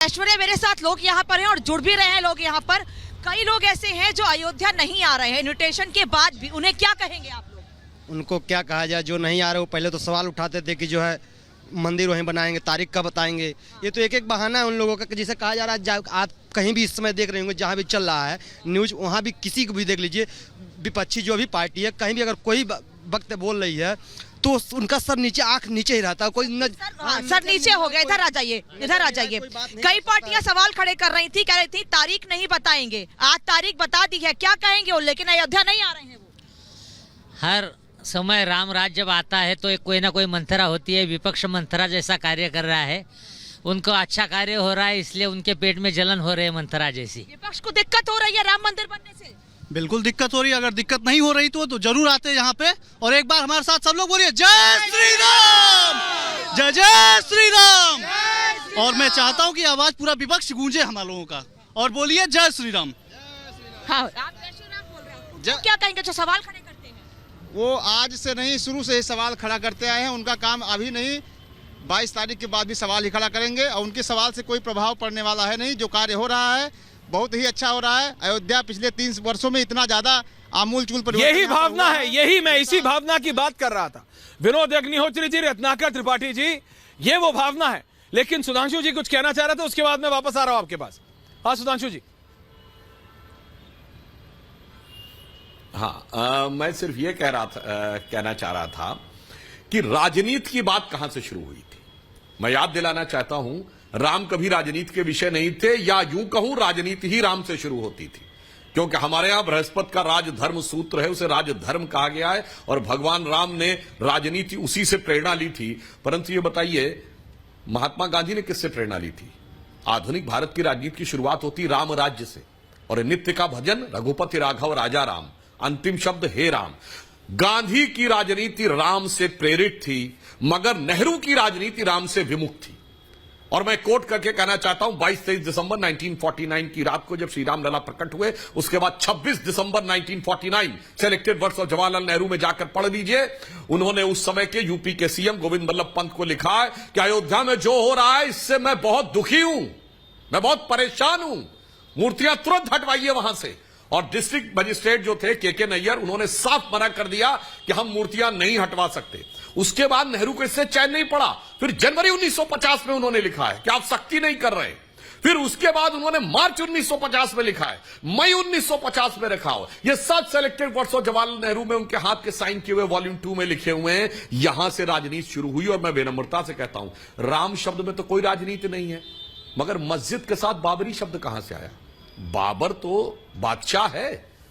ऐश्वर्या मेरे साथ लोग यहाँ पर हैं और जुड़ भी रहे हैं लोग यहाँ पर। कई लोग ऐसे हैं जो अयोध्या नहीं आ रहे हैं इन्विटेशन के बाद भी, उन्हें क्या कहेंगे आप लोग? उनको क्या कहा जाए, जो नहीं आ रहे वो पहले तो सवाल उठाते थे कि जो है मंदिर वहीं बनाएंगे, तारीख का बताएंगे। ये तो एक एक बहाना है उन लोगों का, जिसे कहा जा रहा है। आप कहीं भी इस समय देख रहे होंगे, जहाँ भी चल रहा है न्यूज, वहाँ भी किसी को भी देख लीजिए, विपक्षी जो भी पार्टी है, कहीं भी अगर कोई वक्त बोल रही है तो उनका सर नीचे, आंख नीचे ही रहता है। कोई सर नीचे हो गया। इधर आ जाइए, इधर आ जाइए। कई पार्टियां सवाल खड़े कर रही थी, कह रही थी तारीख नहीं बताएंगे। आज तारीख बता दी है, क्या कहेंगे वो? लेकिन अयोध्या नहीं आ रहे हैं वो। हर समय राम राज्य जब आता है तो एक कोई ना कोई मंथरा होती है। विपक्ष मंथरा जैसा कार्य कर रहा है, उनको अच्छा कार्य हो रहा है, इसलिए उनके पेट में जलन हो रही है मंथरा जैसी। विपक्ष को दिक्कत हो रही है राम मंदिर बनने से? बिल्कुल दिक्कत हो रही है। अगर दिक्कत नहीं हो रही तो जरूर आते यहाँ पे, और एक बार हमारे साथ सब लोग बोलिए जय श्री राम, जय जय श्री राम। और मैं चाहता हूँ कि आवाज पूरा विपक्ष गूंजे हम लोगों का, और बोलिए जय श्री राम। हाँ, आप जय श्री राम बोल रहे हो, क्या कहेंगे जो सवाल खड़े करते हैं? वो आज से नहीं, शुरू से ही सवाल खड़ा करते आए हैं। उनका काम अभी नहीं, 22 तारीख के बाद भी सवाल ही खड़ा करेंगे, और उनके सवाल से कोई प्रभाव पड़ने वाला है नहीं। जो कार्य हो रहा है बहुत ही अच्छा हो रहा है। अयोध्या पिछले 3 वर्षों में इतना ज्यादा आमूल चूल परिवर्तन, यही भावना है, यही मैं इसी भावना की बात कर रहा था। विनोद अग्निहोत्री जी, रत्नाकर त्रिपाठी जी, ये वो भावना है। लेकिन सुधांशु जी कुछ कहना चाह रहे थे, उसके बाद मैं वापस आ रहा हूं आपके पास। हाँ सुधांशु जी। हाँ, मैं सिर्फ ये कहना चाह रहा था कि राजनीति की बात कहां से शुरू हुई थी। मैं याद दिलाना चाहता हूं, राम कभी राजनीति के विषय नहीं थे, या यूं कहूं राजनीति ही राम से शुरू होती थी, क्योंकि हमारे यहां बृहस्पति का राजधर्म सूत्र है, उसे राजधर्म कहा गया है, और भगवान राम ने राजनीति उसी से प्रेरणा ली थी। परंतु ये बताइए, महात्मा गांधी ने किससे प्रेरणा ली थी? आधुनिक भारत की राजनीति की शुरुआत होती राम राज्य से, और नित्य का भजन रघुपति राघव राजा राम, अंतिम शब्द हे राम। गांधी की राजनीति राम से प्रेरित थी, मगर नेहरू की राजनीति राम से विमुख थी। और मैं कोट करके कहना चाहता हूं, 22-23 दिसंबर 1949 की रात को जब श्री राम लला प्रकट हुए, उसके बाद 26 दिसंबर 1949 selected words of Jawaharlal Nehru में जाकर पढ़ लीजिए। उन्होंने उस समय के यूपी के सीएम गोविंद बल्लभ पंत को लिखा है कि अयोध्या में जो हो रहा है इससे मैं बहुत दुखी हूं, मैं बहुत परेशान हूं, मूर्तियां तुरंत हटवाइए वहां से। और डिस्ट्रिक्ट मजिस्ट्रेट जो थे के नैयर, उन्होंने साफ मना कर दिया कि हम मूर्तियां नहीं हटवा सकते। उसके बाद नेहरू को इससे चैन नहीं पड़ा। फिर जनवरी 1950 में उन्होंने लिखा है कि आप सख्ती नहीं कर रहे। फिर उसके बाद उन्होंने मार्च 1950 में लिखा है, मई 1950 में रखा हो। ये सब selected words of Jawaharlal Nehru में उनके हाथ के साइन किए हुए वॉल्यूम 2 में लिखे हुए हैं। यहां से राजनीति शुरू हुई। और मैं विनम्रता से कहता हूं, राम शब्द में तो कोई राजनीति नहीं है, मगर मस्जिद के साथ बाबरी शब्द कहां से आया? बाबर तो बादशाह है,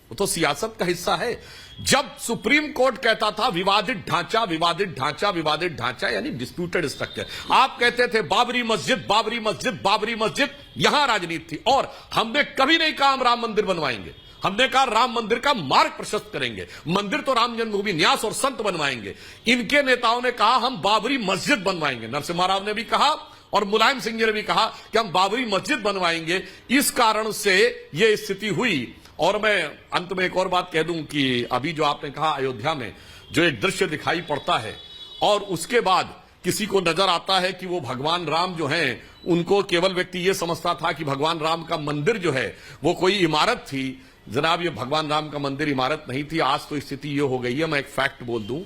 वो तो सियासत का हिस्सा है। जब सुप्रीम कोर्ट कहता था विवादित ढांचा, विवादित ढांचा, विवादित ढांचा, यानी डिस्प्यूटेड स्ट्रक्चर, आप कहते थे बाबरी मस्जिद, बाबरी मस्जिद, बाबरी मस्जिद, यहां राजनीति थी। और हमने कभी नहीं कहा हम राम मंदिर बनवाएंगे, हमने कहा राम मंदिर का मार्ग प्रशस्त करेंगे। मंदिर तो राम जन्मभूमि न्यास और संत बनवाएंगे। इनके नेताओं ने कहा हम बाबरी मस्जिद बनवाएंगे। नरसिम्हा राव ने भी कहा और मुलायम सिंह जी ने भी कहा कि हम बाबरी मस्जिद बनवाएंगे। इस कारण से यह स्थिति हुई। और मैं अंत में एक और बात कह दूं कि अभी जो आपने कहा अयोध्या में जो एक दृश्य दिखाई पड़ता है, और उसके बाद किसी को नजर आता है कि वो भगवान राम जो हैं, उनको केवल व्यक्ति ये समझता था कि भगवान राम का मंदिर जो है वो कोई इमारत थी। जनाब, ये भगवान राम का मंदिर इमारत नहीं थी। आज तो स्थिति ये हो गई है, मैं एक फैक्ट बोल दूं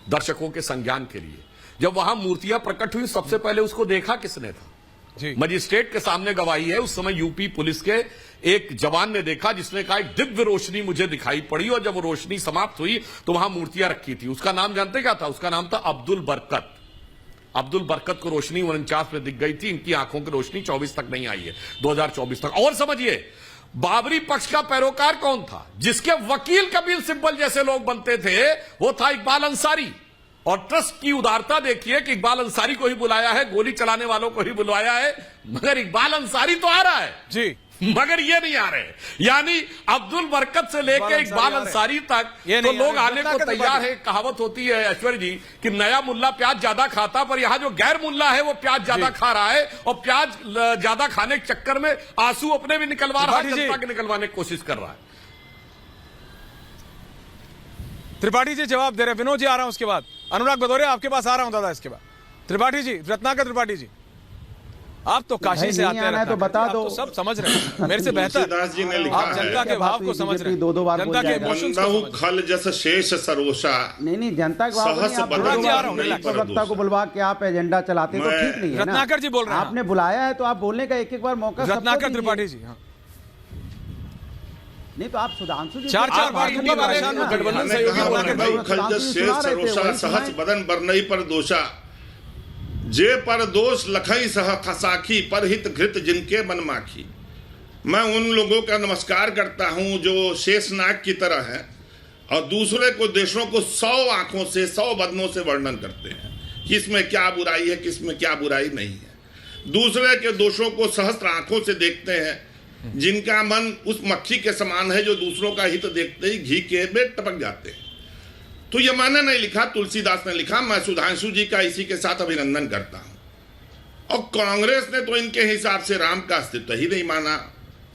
दर्शकों के संज्ञान के लिए, जब वहां मूर्तियां प्रकट हुई, सबसे पहले उसको देखा किसने था? मजिस्ट्रेट के सामने गवाही है, उस समय यूपी पुलिस के एक जवान ने देखा, जिसने कहा एक दिव्य रोशनी मुझे दिखाई पड़ी, और जब वो रोशनी समाप्त हुई तो वहां मूर्तियां रखी थी। उसका नाम जानते क्या था? उसका नाम था अब्दुल बरकत। अब्दुल बरकत को रोशनी 49 में दिख गई थी। इनकी आंखों की रोशनी 24 तक नहीं आई है, 2024 तक। और समझिए, बाबरी पक्ष का पैरोकार कौन था? जिसके वकील कपिल सिब्बल जैसे लोग बनते थे, वो था इकबाल अंसारी। और ट्रस्ट की उदारता देखिए कि इकबाल अंसारी को ही बुलाया है, गोली चलाने वालों को ही बुलाया है, मगर इकबाल अंसारी तो आ रहा है जी, मगर ये नहीं आ रहे। यानी अब्दुल बरकत से लेकर इकबाल अंसारी तक तो लोग आने को तैयार है। कहावत होती है ऐश्वर्या जी कि नया मुल्ला प्याज ज्यादा खाता, पर यहां जो गैर मुल्ला है वो प्याज ज्यादा खा रहा है, और प्याज ज्यादा खाने के चक्कर में आंसू अपने भी निकलवा रहा है, जनता के निकलवाने की कोशिश कर रहा है। त्रिपाठी जी जवाब दे रहे हैं, विनोद जी आ रहा हूं, उसके बाद अनुराग भदौरिया आपके पास आ रहा हूं दादा। इसके बाद त्रिपाठी जी, रत्नाकर त्रिपाठी जी आप तो काशी भाई से नहीं आते हैं आना है तो रत्नाकर जी, बता आप दो। तो सब समझ रहे हैं मेरे से बेहतर। तुलसीदास जी ने लिखा आप जनता है, के भाव को समझ रहे हैं, दो बार जनता के इमोशंस को बंदहु समझ रहे हैं। खल जस शेष सरोषा नहीं जनता के भाव सहस नहीं, आप बदन दो जी, आ रहा बार हूं, relax। प्रवक्ता को बुलवा के आप एजेंडा चलाते तो मैं- ठीक नहीं है ना। रत्नाकर जी बोल रहे हैं। आपने बुलाया है तो आप बोलने का एक एक बार मौका सबको रत्नाकर दीजिए। त्रिपाठी जी, हाँ। नहीं तो आप सुधांशु जी चार आप बार हिंदी दूंगा, बोलिए परेशान ना। हो, गठबंधन मैंने सहयोगी कहा, रत्नाकर बंदहु जी। खल जस शेष सरोषा सहस बदन बरनई पर दोषा जे पर दोष लखई सह खसाखी पर हित घृत जिनके मन माखी। मैं उन लोगों का नमस्कार करता हूं जो शेषनाग की तरह हैं और दूसरे को देशों को 100 आंखों से 100 बदनों से वर्णन करते हैं, किसमें क्या बुराई है, किसमें क्या बुराई नहीं है। दूसरे के दोषों को सहस्त्र आंखों से देखते हैं, जिनका मन उस मक्खी के समान है जो दूसरों का हित देखते ही घी के में टपक जाते हैं। तो ये मैंने नहीं लिखा, तुलसीदास ने लिखा। मैं सुधांशु जी का इसी के साथ अभिनंदन करता हूं। और कांग्रेस ने तो इनके हिसाब से राम का अस्तित्व ही नहीं माना।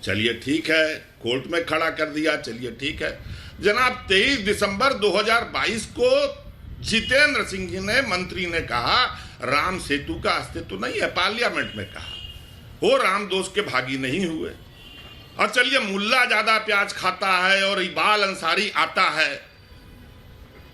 चलिए ठीक है, कोर्ट में खड़ा कर दिया, चलिए ठीक है जनाब। 23 दिसंबर 2022 को जितेंद्र सिंह जी ने, मंत्री ने कहा राम सेतु का अस्तित्व नहीं है, पार्लियामेंट में कहा। वो राम दोष के भागी नहीं हुए। और चलिए मुल्ला ज्यादा प्याज खाता है और इकबाल अंसारी आता है,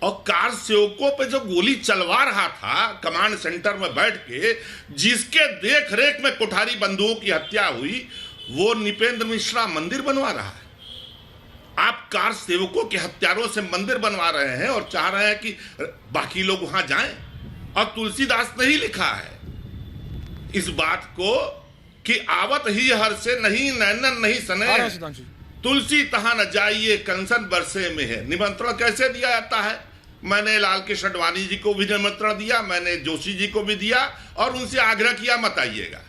और कार सेवकों पे जो गोली चलवा रहा था कमांड सेंटर में बैठ के, जिसके देख रेख में कोठारी बंधुओं की हत्या हुई, वो निपेंद्र मिश्रा मंदिर बनवा रहा है। आप कार सेवकों के हत्यारों से मंदिर बनवा रहे हैं और चाह रहे हैं कि बाकी लोग वहां जाएं। और तुलसीदास ने ही लिखा है इस बात को कि आवत ही हर से नहीं नैनन नहीं सने, सुधांशु जी। तुलसी तहां न जाइए कंसन बरसे में है। निमंत्रण कैसे दिया जाता है? मैंने लाल कृष्ण अडवाणी जी को भी निमंत्रण दिया, मैंने जोशी जी को भी दिया और उनसे आग्रह किया मत आइएगा।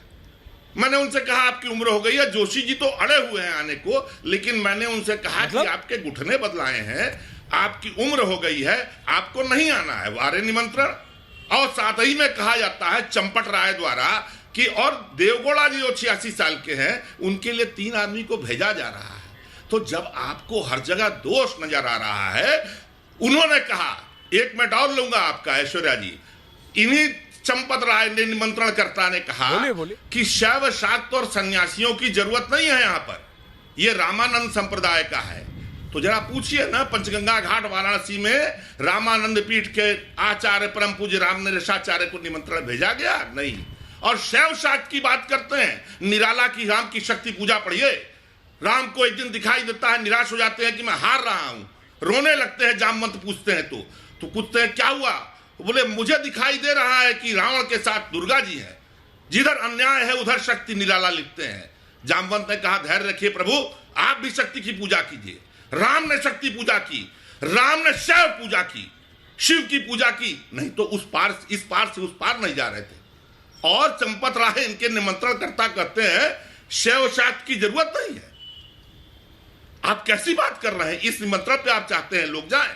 मैंने उनसे कहा आपकी उम्र हो गई है, जोशी जी तो अड़े हुए हैं आने को, लेकिन मैंने उनसे कहा कि आपके घुटने बदलाए हैं, आपकी उम्र हो गई है, आपको नहीं आना है वारे निमंत्रण। और साथ ही में कहा जाता है चंपट राय द्वारा कि और देवगौड़ा जी जो 86 साल के हैं, उनके लिए 3 आदमी को भेजा जा रहा है। तो जब आपको हर जगह दोष नजर आ रहा है, उन्होंने कहा, 1 मिनट और लूंगा आपका ऐश्वर्या जी, इन्हीं चंपत राय ने निमंत्रणकर्ता ने कहा बोलिए। कि शैव शाक्त और सन्यासियों की जरूरत नहीं है यहाँ पर, यह रामानंद संप्रदाय का है। तो जरा पूछिए ना, पंचगंगा घाट वाराणसी में रामानंद पीठ के आचार्य परम पूज्य रामनरेशाचार्य को निमंत्रण भेजा गया? नहीं। और शैव शाक्त की बात करते हैं, निराला की राम की शक्ति पूजा पढ़िए। राम को एक दिन दिखाई देता है, निराश हो जाते हैं कि मैं हार रहा हूं, रोने लगते हैं, जामवंत पूछते हैं तो पूछते हैं क्या हुआ? बोले मुझे दिखाई दे रहा है कि रावण के साथ दुर्गा जी है, जिधर अन्याय है उधर शक्ति। निराला लिखते हैं। जामवंत ने कहा धैर्य रखिए प्रभु, आप भी शक्ति की पूजा कीजिए। राम ने शक्ति पूजा की, राम ने शैव पूजा की, शिव की पूजा की, नहीं तो इस पार से उस पार नहीं जा रहे थे। और चंपत राय इनके निमंत्रणकर्ता कहते हैं शैव शाक्त की जरूरत नहीं है। आप कैसी बात कर रहे हैं? इस निमंत्रण पे आप चाहते हैं लोग जाएं?